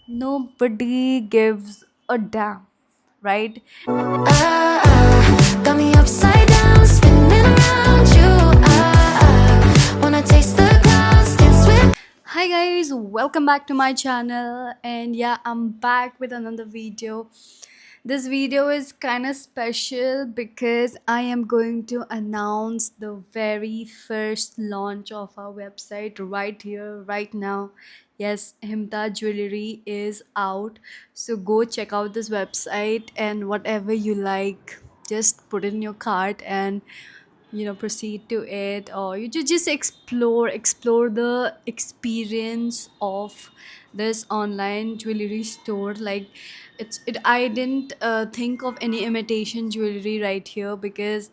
Nobody gives a damn, right? Got me upside down, spinning around you. Wanna taste the clouds, dance with. Hi guys, welcome back to my channel, and yeah, I'm back with another video. This video is kind of special because I am going to announce the very first launch of our website right here, right now. Yes, Himta Jewelry is out. So go check out this website and whatever you like, just put it in your cart and proceed to it, or you just explore the experience of this online jewelry store. Like I didn't think of any imitation jewelry right here because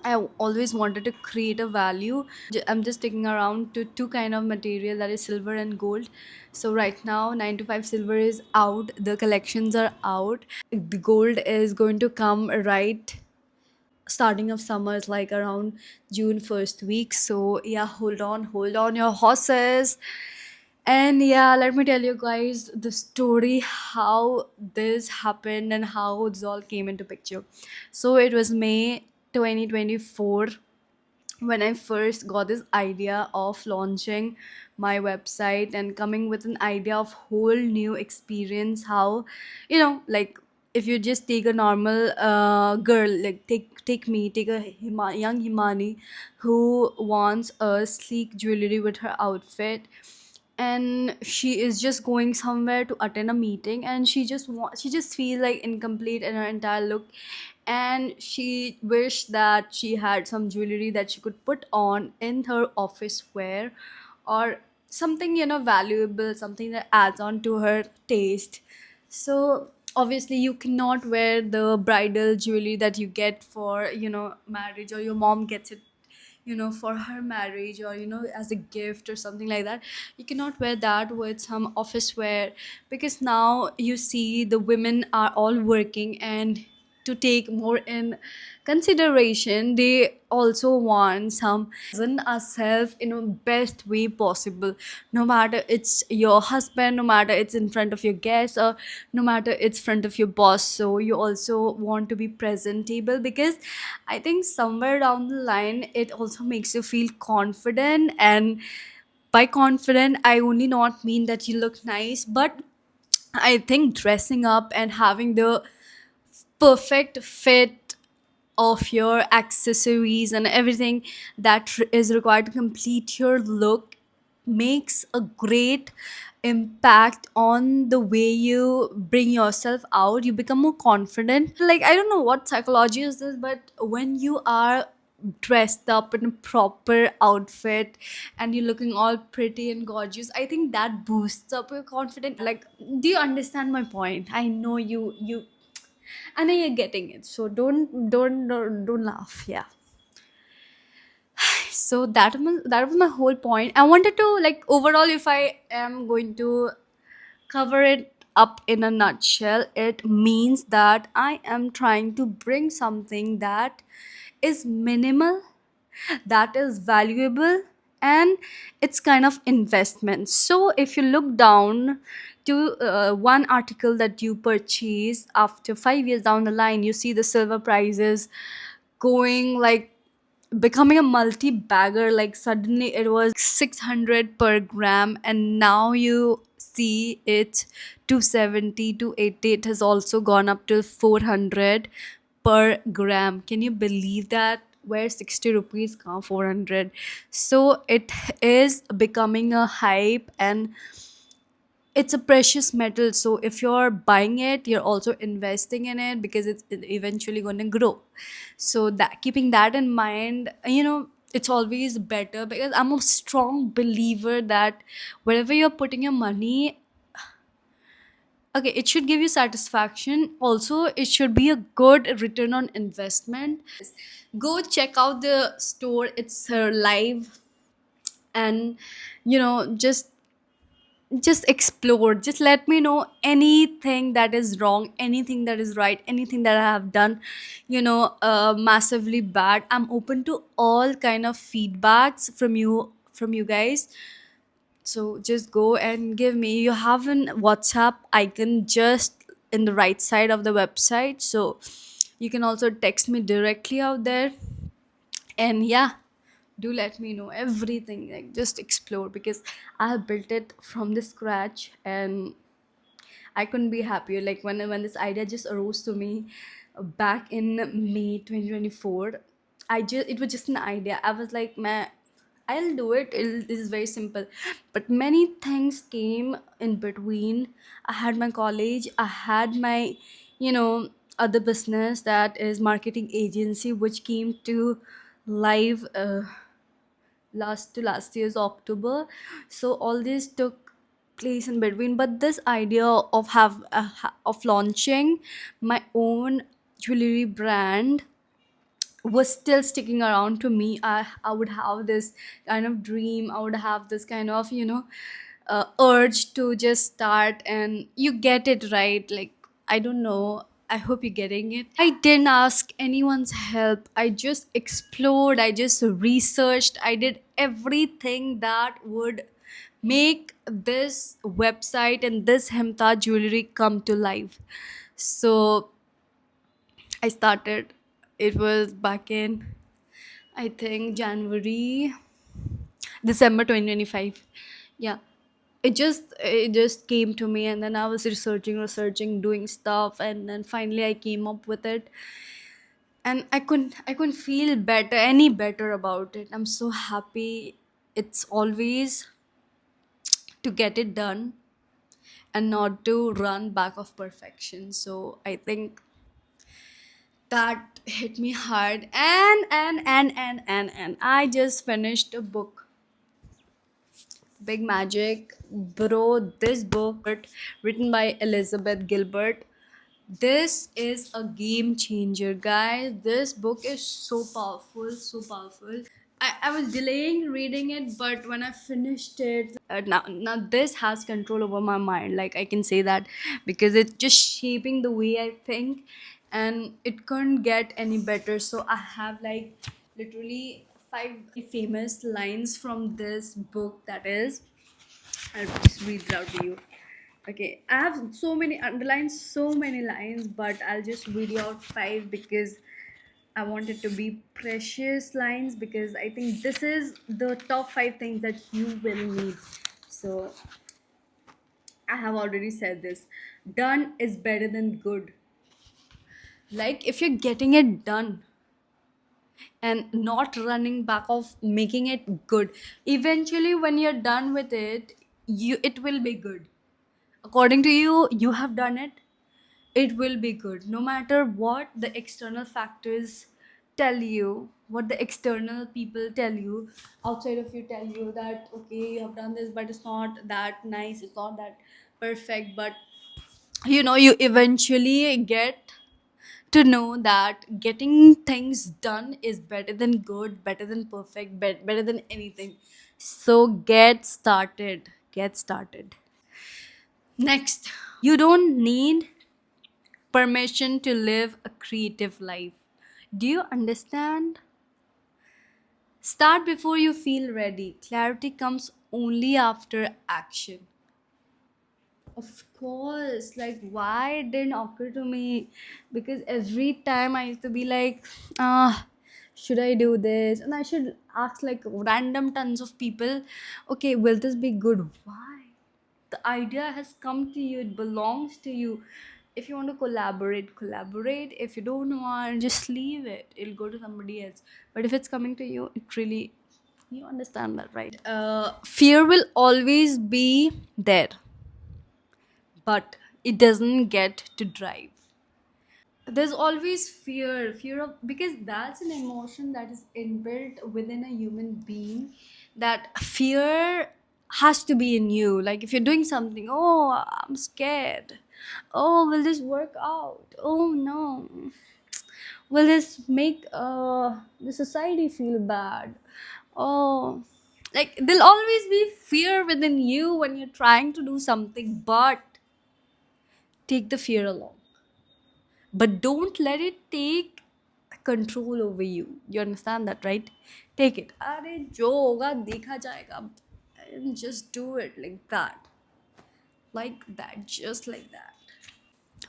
I always wanted to create a value. I'm just sticking around to two kind of material, that is silver and gold. So right now 9 to 5 silver is out, the collections are out. The gold is going to come right starting of summer is like around June first week. So yeah, hold on your horses. And yeah, let me tell you guys the story how this happened and how this all came into picture. So it was May 2024 when I first got this idea of launching my website and coming with an idea of whole new experience. How, like, if you just take a normal girl, like take a young Himani who wants a sleek jewelry with her outfit, and she is just going somewhere to attend a meeting, and she just feels like incomplete in her entire look, and she wished that she had some jewelry that she could put on in her office wear, or something valuable, something that adds on to her taste. So obviously you cannot wear the bridal jewelry that you get for marriage, or your mom gets it for her marriage, or as a gift or something like that. You cannot wear that with some office wear, because now you see the women are all working, and to take more in consideration, they also want some present ourselves in a best way possible. No matter it's your husband, no matter it's in front of your guests, or no matter it's front of your boss, so you also want to be presentable, because I think somewhere down the line it also makes you feel confident. And by confident, I only not mean that you look nice, but I think dressing up and having the perfect fit of your accessories and everything that is required to complete your look makes a great impact on the way you bring yourself out. You become more confident. Like, I don't know what psychology is this, but when you are dressed up in a proper outfit and you're looking all pretty and gorgeous, I think that boosts up your confidence. Like, do you understand my point? I know you I know you're getting it, so don't laugh. Yeah. So that was my whole point. I wanted to, like, overall, if I am going to cover it up in a nutshell, it means that I am trying to bring something that is minimal, that is valuable, and it's kind of investment. So if you look down to one article that you purchase, after 5 years down the line, you see the silver prices going, like, becoming a multi bagger. Like, suddenly it was 600 per gram, and now you see it 270, 280. It has also gone up to 400 per gram. Can you believe that? Where 60 rupees come 400? So it is becoming a hype, and it's a precious metal. So if you're buying it, you're also investing in it, because it's eventually going to grow. So that, keeping that in mind, it's always better, because I'm a strong believer that wherever you're putting your money, okay, it should give you satisfaction, also it should be a good return on investment. Go check out the store, it's live, and just explore. Just let me know anything that is wrong, anything that is right, anything that I have done massively bad. I'm open to all kind of feedbacks from you guys. So just go and give me. You have an WhatsApp icon just in the right side of the website. So you can also text me directly out there. And yeah, do let me know everything. Like just explore, because I have built it from the scratch, and I couldn't be happier. Like when this idea just arose to me back in May 2024, it was just an idea. I was like, man, I'll do it. This is very simple. But many things came in between. I had my college. I had my, you know, other business, that is marketing agency, which came to live last year's October. So all this took place in between. But this idea of of launching my own jewelry brand was still sticking around to me. I would have this kind of dream. I would have this kind of, urge to just start, and you get it right. Like, I don't know. I hope you're getting it. I didn't ask anyone's help. I just explored. I just researched. I did everything that would make this website and this Hemta jewelry come to life. So I started. It was back in, I think, December 2025. Yeah. It just came to me, and then I was researching, doing stuff, and then finally I came up with it. And I couldn't feel any better about it. I'm so happy. It's always to get it done and not to run back of perfection. So I think that hit me hard. And I just finished a book, Big Magic. Bro, this book written by Elizabeth Gilbert. This is a game changer, guys. This book is so powerful, so powerful. I was delaying reading it, but when I finished it, now this has control over my mind. Like, I can say that, because it's just shaping the way I think, and it couldn't get any better. So I have like literally five famous lines from this book. That is, I'll just read it out to you. Okay, I have so many underlined, so many lines, but I'll just read you out five, because I want it to be precious lines, because I think this is the top five things that you will need. So I have already said this. Done is better than good. Like, if you're getting it done and not running back of making it good, eventually when you're done with it, it will be good. According to you, you have done it, it will be good, no matter what the external factors tell you, what the external people tell you, outside of you tell you that okay, you have done this, but it's not that nice, it's not that perfect. But you eventually get to know that getting things done is better than good, better than perfect, better than anything. So get started. Next, you don't need permission to live a creative life. Do you understand? Start before you feel ready. Clarity comes only after action. Of course, like, why it didn't occur to me? Because every time I used to be like, should I do this? And I should ask like random tons of people, okay, will this be good? Why? The idea has come to you, it belongs to you. If you want to collaborate. If you don't want, just leave it, it'll go to somebody else. But if it's coming to you, it really, you understand that, right? Fear will always be there, but it doesn't get to drive. There's always fear of, because that's an emotion that is inbuilt within a human being. That fear has to be in you. Like, if you're doing something, oh, I'm scared, oh, will this work out, oh no, will this make the society feel bad, oh, like, there'll always be fear within you when you're trying to do something. But take the fear along, but don't let it take control over you. You understand that, right? Take it. अरे जो होगा देखा जाएगा. and just do it like that, just like that.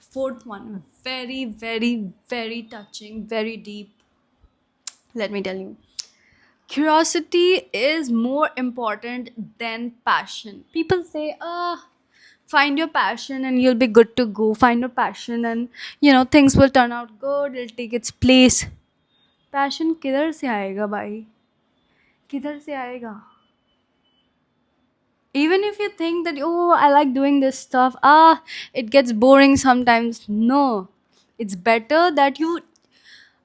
Fourth one, very, very, very touching, very deep. Let me tell you. Curiosity is more important than passion. People say, find your passion and you'll be good to go. Find your passion and things will turn out good, it'll take its place. Passion किधर से आएगा भाई? किधर से आएगा? Even if you think that, oh, I like doing this stuff, it gets boring sometimes. No, it's better that you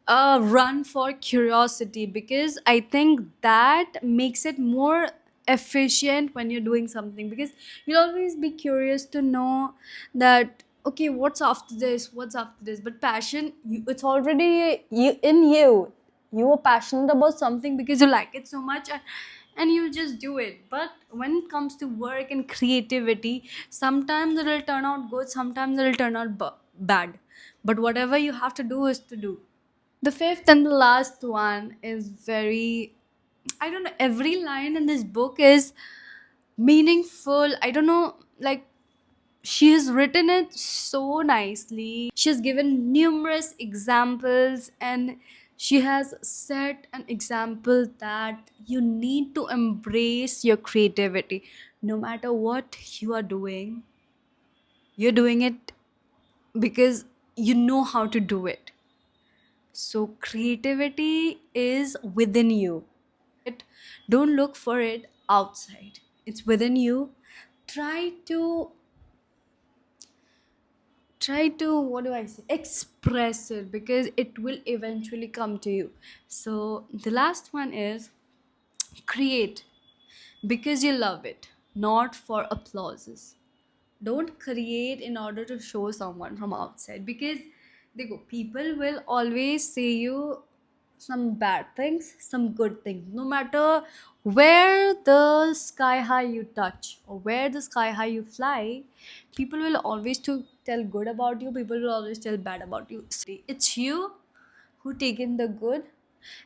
run for curiosity, because I think that makes it more efficient when you're doing something, because you'll always be curious to know that, okay, what's after this, what's after this. But passion, it's already in you. You are passionate about something because you like it so much, and you just do it. But when it comes to work and creativity, sometimes it'll turn out good, sometimes it'll turn out bad. But whatever you have to do is to do. The fifth and the last one is very, I don't know, every line in this book is meaningful. I don't know, like, she has written it so nicely. She has given numerous examples, and she has set an example that you need to embrace your creativity. No matter what you are doing, you're doing it because you know how to do it. So creativity is within you. Don't look for it outside. It's within you. Try to what do I say? Express it, because it will eventually come to you. So the last one is create because you love it, not for applauses. Don't create in order to show someone from outside, because they go, people will always say you some bad things, some good things. No matter where the sky high you touch or where the sky high you fly, people will always to tell good about you, people will always tell bad about you. It's you who take in the good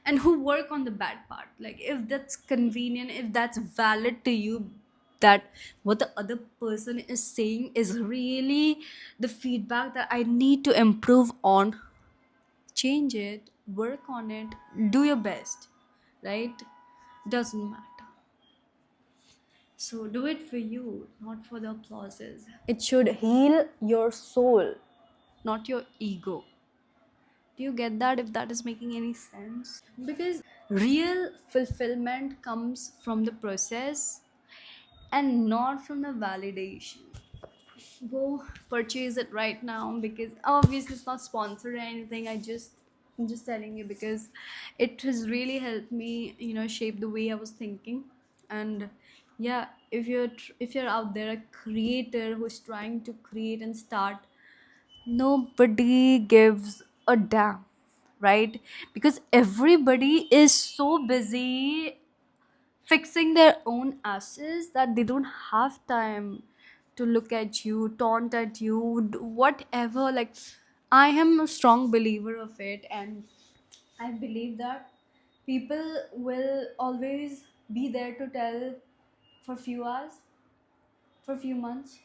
and who work on the bad part. Like, if that's convenient, if that's valid to you, that what the other person is saying is really the feedback that I need to improve on, change it, work on it, do your best, right? Doesn't matter. So do it for you, not for the applauses. It should heal your soul, not your ego. Do you get that, if that is making any sense? Because real fulfillment comes from the process and not from the validation. Go purchase it right now, because obviously it's not sponsored or anything. I'm just telling you because it has really helped me, shape the way I was thinking. And yeah, if you're out there a creator who's trying to create and start, nobody gives a damn, right? Because everybody is so busy fixing their own asses that they don't have time to look at you, taunt at you, whatever. Like, I am a strong believer of it, and I believe that people will always be there to tell for few hours, for few months.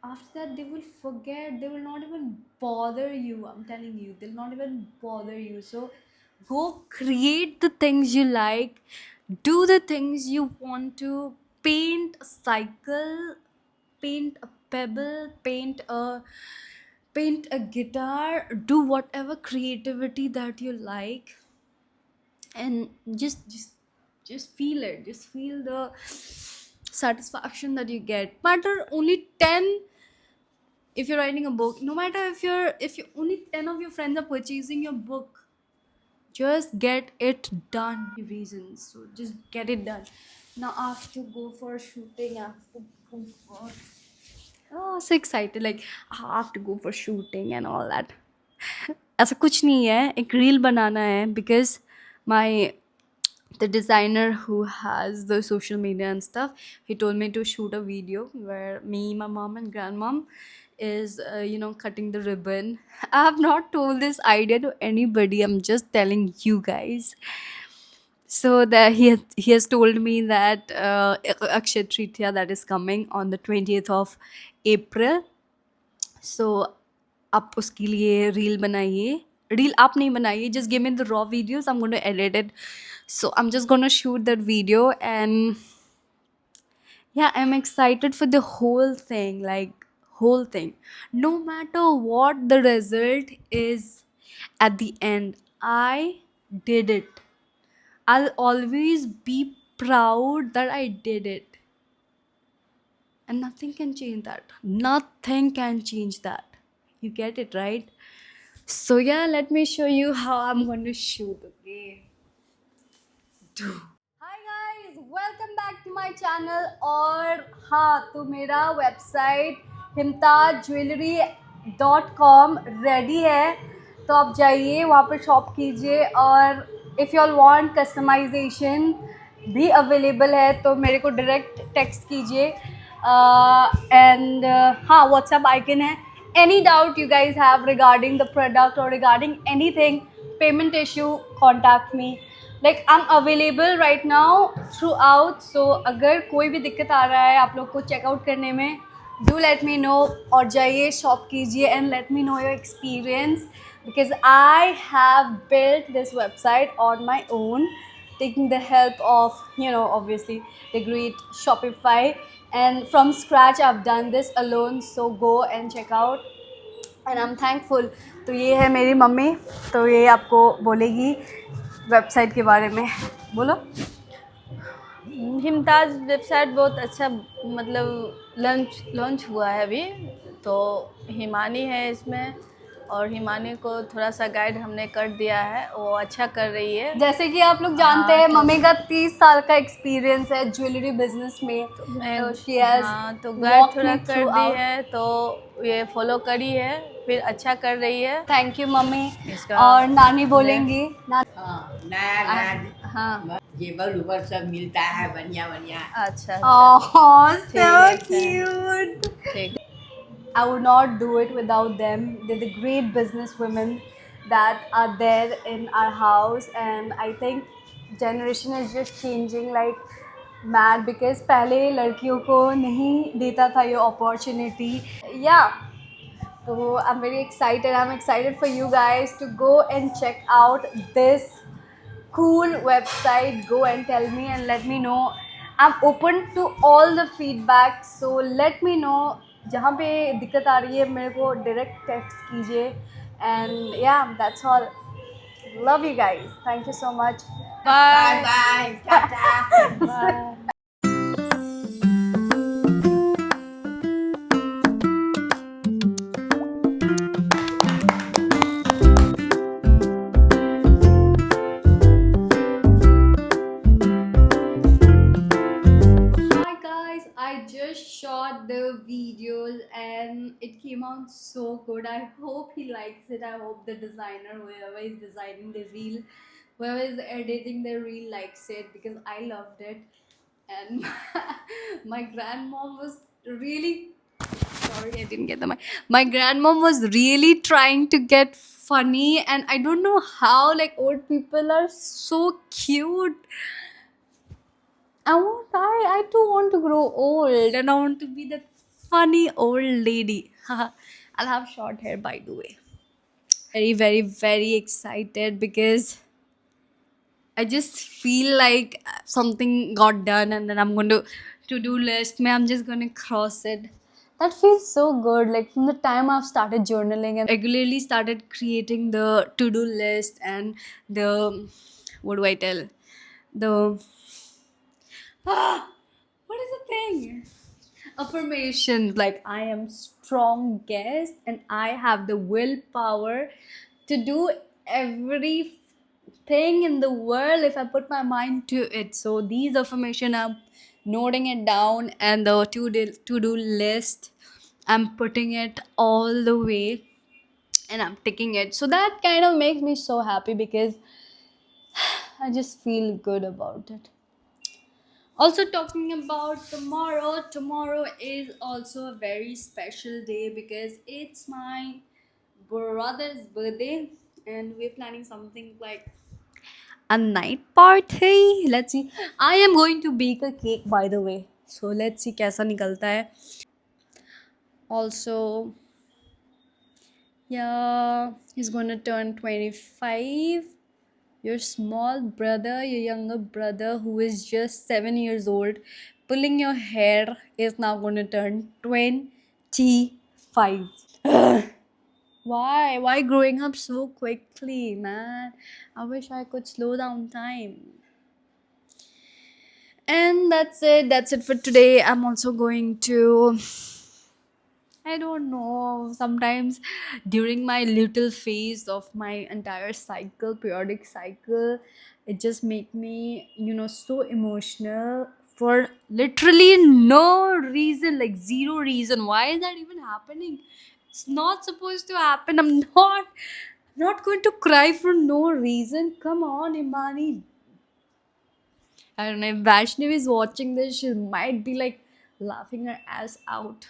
After that, they will forget, they will not even bother you. I'm telling you, they'll not even bother you. So go create the things you like, do the things you want to, paint a cycle, paint a pebble, paint a guitar, do whatever creativity that you like, and just feel it, just feel the satisfaction that you get. Matter only 10, if you're writing a book, no matter if you only 10 of your friends are purchasing your book, just get it done. Reasons, so just get it done. Now I have to go for shooting, I have to go for, oh, so excited, like I have to go for shooting and all that. ऐसा कुछ नहीं है, एक reel बनाना है, because my the designer who has the social media and stuff, he told me to shoot a video where me, my mom and grandmom is cutting the ribbon. I have not told this idea to anybody, I'm just telling you guys. So that he has told me that Akshay Tritiya that is coming on the 20th of April. So आप उसके लिए reel बनाइए. Reel आप नहीं बनाइए, just give me the raw videos, I'm going to edit it. So I'm just going to shoot that video, and yeah, I'm excited for the whole thing, like whole thing. No matter what the result is at the end, I did it. I'll always be proud that I did it. And nothing can change that. Nothing can change that. You get it, right? So yeah, let me show you how I'm going to shoot. Okay. Hi guys, welcome back to my channel. और हाँ, तो मेरा website himtajjewelry.com ready है. तो आप जाइए वहाँ पर शॉप कीजिए, और if you all want customisation भी अवेलेबल है तो मेरे को डायरेक्ट टेक्स्ट कीजिए. एंड हाँ, व्हाट्सएप आइकन है. Any doubt you guys have regarding the product or regarding anything, payment issue, contact me. Like I'm available right now throughout. So अगर कोई भी दिक्कत आ रहा है आप लोग को चेकआउट करने में, do let me know. और जाइए शॉप कीजिए and let me know your experience, because I have built this website on my own, taking the help of, you know, obviously the great Shopify, and from scratch I've done this alone. So go and check out, and I'm thankful. तो ये है मेरी mummy, तो ये आपको बोलेगी website के बारे में. बोलो. हिमताज वेबसाइट बहुत अच्छा, मतलब लॉन्च हुआ है अभी. तो हिमानी है इसमें, और हिमानी को थोड़ा सा गाइड हमने कर दिया है, वो अच्छा कर रही है. जैसे कि आप लोग जानते हैं, मम्मी का 30 साल का एक्सपीरियंस है ज्वेलरी बिजनेस में. तो she has तो गाइड walked थोड़ा me कर दी throughout. है, तो ये फॉलो करी है, फिर अच्छा कर रही है. Thank you mummy. इसका और नानी बोलेंगी. हाँ, नया हाँ. जेवर उबर सब मिलता है बढ़िया बढ़िया. अच्छा. Oh, so ठीक है. cute. ठीक. I would not do it without them. They're the great business women that are there in our house, and I think generation is just changing like mad, because पहले लड़कियों को नहीं देता था ये opportunity. Yeah. So I'm very excited. I'm excited for you guys to go and check out this cool website. Go and tell me and let me know. I'm open to all the feedback, so let me know. जहाँ पे दिक्कत आ रही है मेरे को direct text कीजिए. And yeah that's all. Love you guys. Thank you so much. Bye bye. Bye tata. Bye. Hi guys, I just shot the videos and it came out so good. I hope he likes it. I hope the designer, whoever is designing the reel, whoever is editing the reel, likes it, because I loved it. And my grandmom was really, sorry I didn't get the mic. My grandmom was really trying to get funny, and I don't know how, like old people are so cute. I too want to grow old, and I want to be that funny old lady. I'll have short hair, by the way. Very, very, very excited, because I just feel like something got done, and then I'm going to do list. I'm just going to cross it. That feels so good. Like from the time I've started journaling and regularly started creating the to do list, and the, what do I tell? The what is the thing? Affirmations, like I am strongest and I have the willpower to do everything in the world if I put my mind to it. So these affirmation, I'm noting it down, and the to do list, I'm putting it all the way, and I'm ticking it. So that kind of makes me so happy, because I just feel good about it. Also, talking about tomorrow, tomorrow is also a very special day, because it's my brother's birthday, and we're planning something like a night party. Let's see. I am going to bake a cake, by the way. So let's see कैसा निकलता है. Also, yeah, he's gonna turn 25. Your small brother, your younger brother, who is just 7 years old, pulling your hair, is now gonna turn 25. Why? Why growing up so quickly, man? I wish I could slow down time. And that's it. That's it for today. I'm also going to, I don't know, sometimes during my little phase of my entire cycle, periodic cycle, it just make me, so emotional for literally no reason, like zero reason. Why is that even happening? It's not supposed to happen. I'm not going to cry for no reason. Come on, Imani. I don't know if Vaishnavi is watching this, she might be like laughing her ass out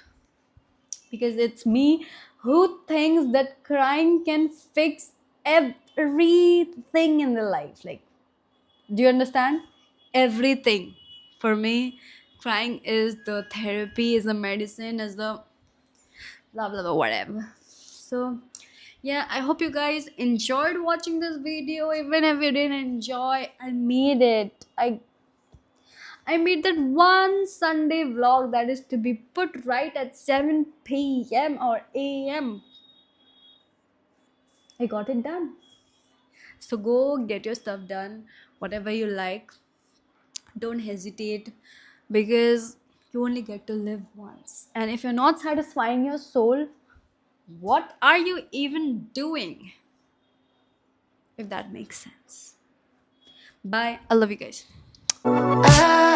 because it's me who thinks that crying can fix everything in the life. Like, do you understand? Everything. For me, crying is the therapy, is the medicine, is the blah blah blah, whatever. So, yeah, I hope you guys enjoyed watching this video. Even if you didn't enjoy, I made it. I made that one Sunday vlog that is to be put right at 7 p.m. or a.m. I got it done. So go get your stuff done, whatever you like. Don't hesitate because you only get to live once. And if you're not satisfying your soul, what are you even doing? If that makes sense. Bye. I love you guys. I